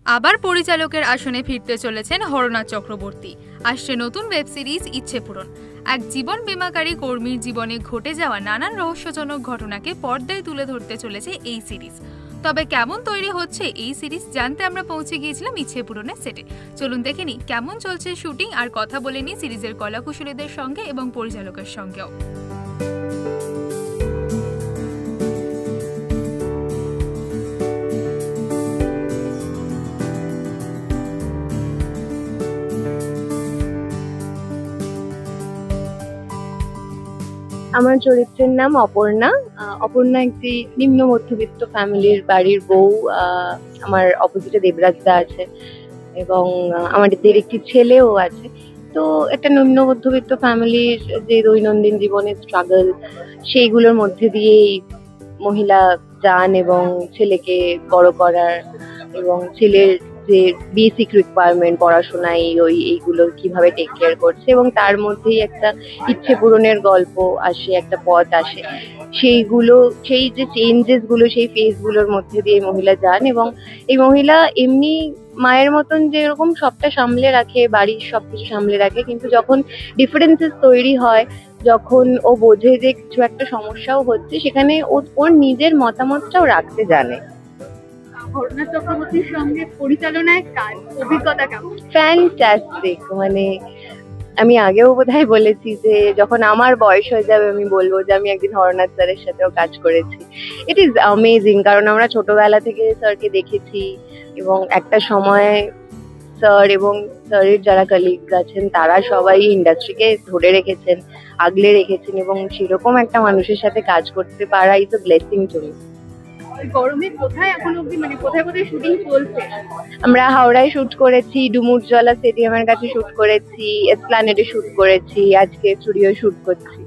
আবার পরিচালকের আসনে ফিরতে চলেছেন হরনাথ চক্রবর্তী। আসছে নতুন ওয়েব সিরিজ ইচ্ছে পূরণ। এক জীবন বীমাকারী কর্মীর জীবনে ঘটে যাওয়া নানান রহস্যজনক ঘটনাকে পর্দায় তুলে ধরতে চলেছে এই সিরিজ। তবে কেমন তৈরি হচ্ছে এই সিরিজ জানতে আমরা পৌঁছে গিয়েছিলাম ইচ্ছে পূরণের সেটে। চলুন দেখে নিই কেমন চলছে শুটিং, আর কথা বলে নিই সিরিজের কলাকুশলীদের সঙ্গে এবং পরিচালকের সঙ্গেও। আমার চরিত্রের নাম অপর্ণা। অপর্ণা একটি নিম্ন মধ্যবিত্ত ফ্যামিলির বাড়ির বউ। আমার অপোজিটে দেবরাজ দা আছে এবং আমাদের একটি ছেলেও আছে। তো একটা নিম্ন মধ্যবিত্ত ফ্যামিলির যে দৈনন্দিন জীবনের স্ট্রাগল, সেইগুলোর মধ্যে দিয়েই মহিলা যান এবং ছেলেকে বড় করার এবং ছেলের যে বেসিক রিকোয়ারমেন্ট পড়াশোনা এইগুলো কিভাবে টেক কেয়ার করছে, এবং তার মধ্যেই একটা ইচ্ছে পূরণের গল্প আসে, একটা পথ আসে। সেই যে চেঞ্জেস গুলো, সেই ফেজ গুলোর মধ্যে দিয়ে মহিলা যান এবং এই মহিলা এমনি মায়ের মতন যেরকম সবটা সামলে রাখে, বাড়ির সবকিছু সামলে রাখে, কিন্তু যখন ডিফারেন্সেস তৈরি হয়, যখন ও বোঝে যে কিছু একটা সমস্যাও হচ্ছে, সেখানে ওর নিজের মতামতটাও রাখতে জানে। হরনাথ চক্রবর্তীর সঙ্গে পরিচালনায় কাজ অভিজ্ঞতা কেমন? ফ্যান্টাস্টিক। মানে আমি আগেও বোধহয় বলেছি যে যখন আমার বয়স হয়ে যাবে আমি বলবো যে আমি একদিন হরনাথ স্যারের সাথেও কাজ করেছি। ইট ইজ অ্যামেজিং, কারণ আমরা ছোটবেলা থেকে স্যারকে দেখেছি এবং একটা সময় স্যার এবং স্যারের যারা কলিগস আছেন তারা সবাই ইন্ডাস্ট্রিকে ধরে রেখেছেন, আগলে রেখেছেন, এবং সেরকম একটা মানুষের সাথে কাজ করতে পারা is a blessing to me. গরমে কোথায় এখন অবধি, মানে কোথায় কোথায় শুটিং চলছে? আমরা হাওড়ায় শুট করেছি, ডুমুরজলা স্টেডিয়ামের কাছে শুট করেছি, এসপ্ল্যানেডে শুট করেছি, আজকে স্টুডিও শুট করছি।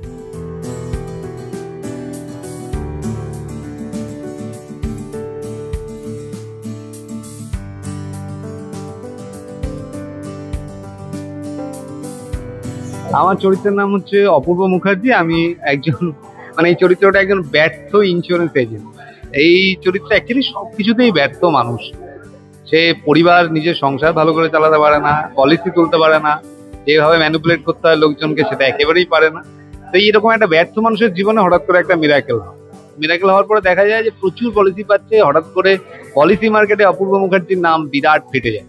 আমার চরিত্রের নাম হচ্ছে অপূর্ব মুখার্জি। আমি একজন এই চরিত্রটা একজন ব্যর্থ ইন্স্যুরেন্স এজেন্ট। এই চরিত্র অ্যাকচুয়ালি সবকিছুতেই ব্যর্থ মানুষ। সে পরিবার, নিজের সংসার ভালো করে চালাতে পারে না, পলিসি তুলতে পারে না, যেভাবে ম্যানিপুলেট করতে হয় লোকজনকে সেটা একেবারেই পারে না। তো এইরকম একটা ব্যর্থ মানুষের জীবনে হঠাৎ করে একটা মিরাকেল হয়। মিরাকেল হওয়ার পরে দেখা যায় যে প্রচুর পলিসি পাচ্ছে, হঠাৎ করে পলিসি মার্কেটে অপূর্ব মুখার্জির নাম বিরাট ফেটে যায়।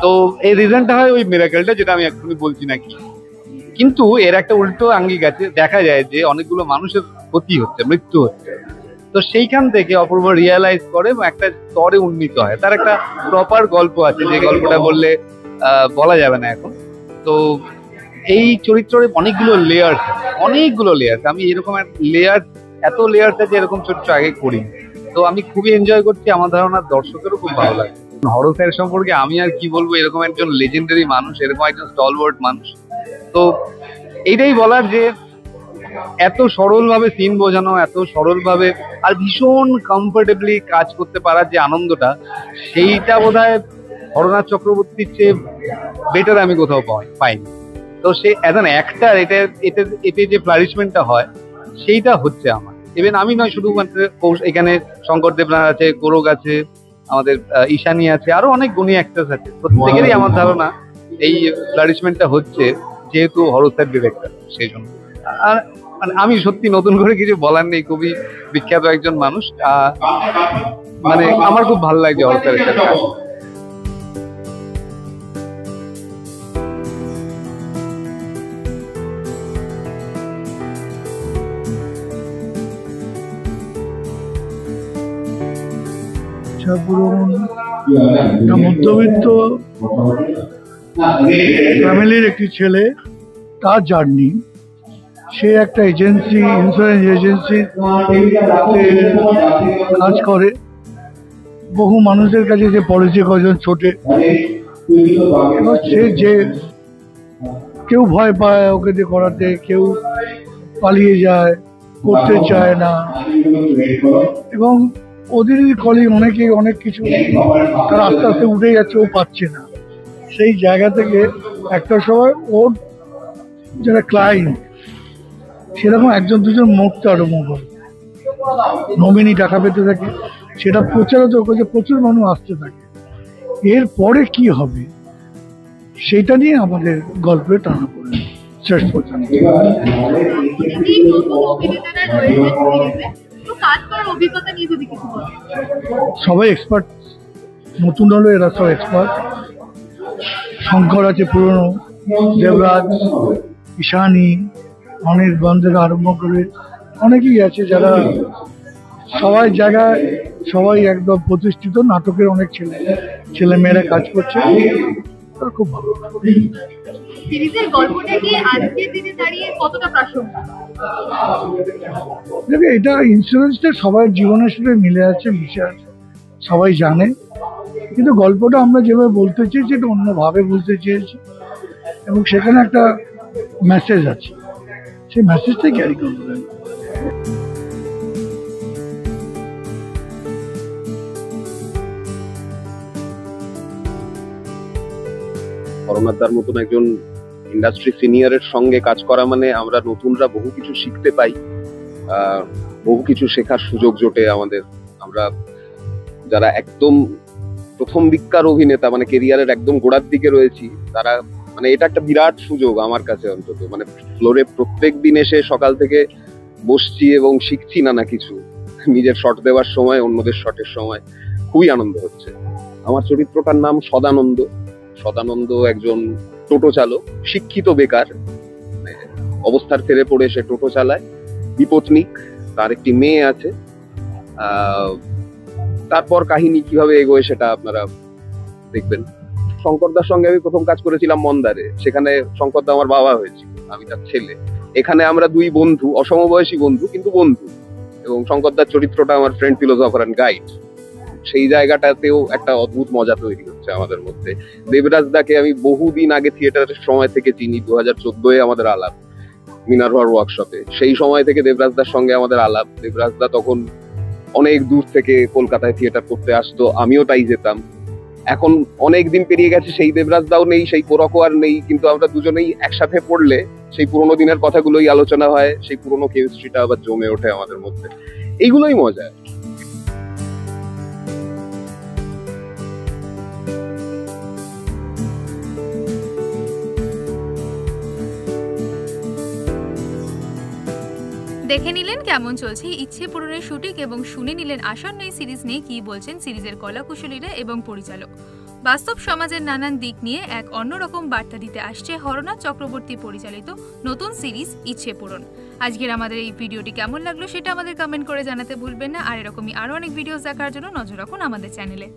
তো এই রিজনটা হয় ওই মিরাকেলটা, যেটা আমি এক্ষুনি বলছি না কি। কিন্তু এর একটা উল্টো আঙ্গিক আছে, দেখা যায় যে অনেকগুলো মানুষের ক্ষতি হচ্ছে, মৃত্যু হচ্ছে। তো সেইখান থেকে অপূর্ব রিয়েলাইজ করে এবং একটা স্তরে উন্নীত হয়। তার একটা প্রপার গল্প আছে, যে গল্পটা বললে বলা যাবে না এখন। তো এই চরিত্রের অনেকগুলো লেয়ার্স। আমি এরকম এত লেয়ার্স আছে এরকম চরিত্র আগে করি। তো আমি খুবই এনজয় করছি, আমার ধারণা দর্শকেরও খুব ভালো লাগে। হরর স্যার সম্পর্কে আমি আর কি বলবো, এরকম একজন লেজেন্ডারি মানুষ, এরকম একজন স্টলওয়ার্ড মানুষ। তো এইটাই বলার যে এত সরল ভাবে সিন বোঝানো, এত সরল ভাবে আর ভীষণ কমফোর্টেবলি কাজ করতে পারার যে আনন্দটা, সেইটা বোধহয় হরনাথ চক্রবর্তীর চেয়ে বেটার আমি কোথাও পাইনি। তো সে অ্যাজ অ্যান অ্যাক্টার এতে যে ফ্লারিশমেন্টটা হয় সেইটা হচ্ছে আমার। ইভেন আমি নয়, শুধুমাত্র এখানে শঙ্কর দেবনাথ আছে, গোরক আছে, আমাদের ঈশানী আছে, আরো অনেক গুণী অ্যাক্টরস আছে। প্রত্যেকেরই আমার ধারণা এই ফ্লারিশমেন্টটা হচ্ছে যেহেতু হরর স্যার ডিরেক্টর, সেই জন্য। আর আমি সত্যি নতুন করে কিছু বলার নেই, খুবই বিখ্যাত একজন মানুষ। আমার খুব ভালো লাগছে হরর স্যারের সাথে। মধ্যবিত্ত ফ্যামিলির একটি ছেলে, তার জার্নি। সে একটা এজেন্সি, ইন্স্যুরেন্স এজেন্সি কাজ করে। বহু মানুষের কাছে যে পলিসি কজন ছোটে, এবার সে যে কেউ ভয় পায় ওকে দিয়ে করাতে, কেউ পালিয়ে যায়, করতে চায় না, এবং ওদের কলিগ অনেকে অনেক কিছু তার আস্তে আস্তে উঠে যাচ্ছে, ও পাচ্ছে না। সেই জায়গা থেকে একটা সময় ওর যারা ক্লায়েন্ট, সেরকম একজন দুজন মরতে আরম্ভ করে, নমিনি টাকা পেতে থাকে, সেটা প্রচারিত করছে, প্রচুর মানুষ আসতে থাকে। এর পরে কি হবে সেটা নিয়ে আমাদের গল্পে টানা পড়ে শেষ পর্যন্ত। এই নতুন অভিনেতারা রয়েছেন সিরিজে, তো কাজ করার অভিজ্ঞতা নিয়ে যদি কিছু বলেন। সবাই এক্সপার্ট, নতুন হলো এরা সব এক্সপার্ট। শঙ্কর আছে পুরনো, দেবরাজ, ঈশানী, অনেক বন্ধের আরম্ভ করে অনেকেই আছে যারা সবাই জায়গায়, সবাই একদম প্রতিষ্ঠিত। নাটকের অনেক ছেলে মেয়েরা কাজ করছে, তারা খুব ভালো। সিরিজের গল্পটা কি আজকের দিনে দাঁড়িয়ে কতটা প্রাসঙ্গিক? দেখবে, এটা ইন্স্যুরেন্সটা সবার জীবনের সাথে মিলে আছে, মিশে আছে, সবাই জানে। কিন্তু গল্পটা আমরা যেভাবে বলতে চেয়েছি এটা অন্যভাবে বলতে চেয়েছি, এবং সেখানে একটা মেসেজ আছে, সেই মেসেজটাই ক্যারি করতে হবে। করোনাদার মতন একজন ইন্ডাস্ট্রি সিনিয়রের সঙ্গে কাজ করা মানে আমরা নতুনরা বহু কিছু শিখতে পাই, বহু কিছু শেখার সুযোগ জোটে আমাদের। আমরা যারা একদম প্রথম দিককার অভিনেতা, মানে কেরিয়ারের একদম গোড়ার দিকে রয়েছি, তারা মানে এটা একটা বিরাট সুযোগ আমার কাছে অন্তত। মানে ফ্লোরে প্রত্যেক দিন এসে সকাল থেকে বসছি এবং শিখছি নানা কিছু, নিজের শট দেওয়ার সময়, অন্যদের শটের সময় খুবই আনন্দ হচ্ছে। আমার চরিত্রটার নাম সদানন্দ। সদানন্দ একজন টোটো চালক, শিক্ষিত বেকার, অবস্থার ফেরে পড়ে সে টোটো চালায়, বিপত্নিক, তার একটি মেয়ে আছে। তারপর কাহিনী কিভাবে এগোয় সেটা আপনারা দেখবেন। শঙ্করদার সঙ্গে আমি প্রথম কাজ করেছিলাম মন্দারে, সেখানে শঙ্করদা আমার বাবা হয়েছিল, আমি তার ছেলে। এখানে আমরা দুই বন্ধু, অসমবয়সী বন্ধু কিন্তু বন্ধু, এবং শঙ্করদার চরিত্রটা আমার ফ্রেন্ড, ফিলোসফার অ্যান্ড গাইড। সেই জায়গাটাতেও একটা অদ্ভুত মজা তৈরি হচ্ছে আমাদের মধ্যে। দেবরাজ দাকে আমি বহুদিন আগে থিয়েটারের সময় থেকে চিনি, 2014-এ আমাদের আলাপ মিনার্ভার ওয়ার্কশপে। সেই সময় থেকে দেবরাজদার সঙ্গে আমাদের আলাপ। দেবরাজদা তখন অনেক দূর থেকে কলকাতায় থিয়েটার করতে আসতো, আমিও তাই যেতাম। এখন অনেক দিন পেরিয়ে গেছে, সেই দেবরাজদাও নেই, সেই পোড়াকো আর নেই, কিন্তু আমরা দুজনেই একসাথে পড়লে সেই পুরোনো দিনের কথাগুলোই আলোচনা হয়, সেই পুরোনো কেমিস্ট্রিটা আবার জমে ওঠে আমাদের মধ্যে। এইগুলোই মজা। দেখে নিলেন কেমন চলছে ইচ্ছে পূরণের শুটিং, এবং শুনে নিলেন আসন্ন এই সিরিজ নিয়ে কি বলছেন সিরিজের কলাকুশলীরা এবং পরিচালক। বাস্তব সমাজের নানান দিক নিয়ে এক অন্যরকম বার্তা দিতে আসছে হরনাথ চক্রবর্তী পরিচালিত নতুন সিরিজ ইচ্ছে পূরণ। আজকের আমাদের এই ভিডিওটি কেমন লাগলো সেটা আমাদের কমেন্ট করে জানাতে ভুলবেন না, আর এরকমই আরও অনেক ভিডিওস দেখার জন্য নজর রাখুন আমাদের চ্যানেলে।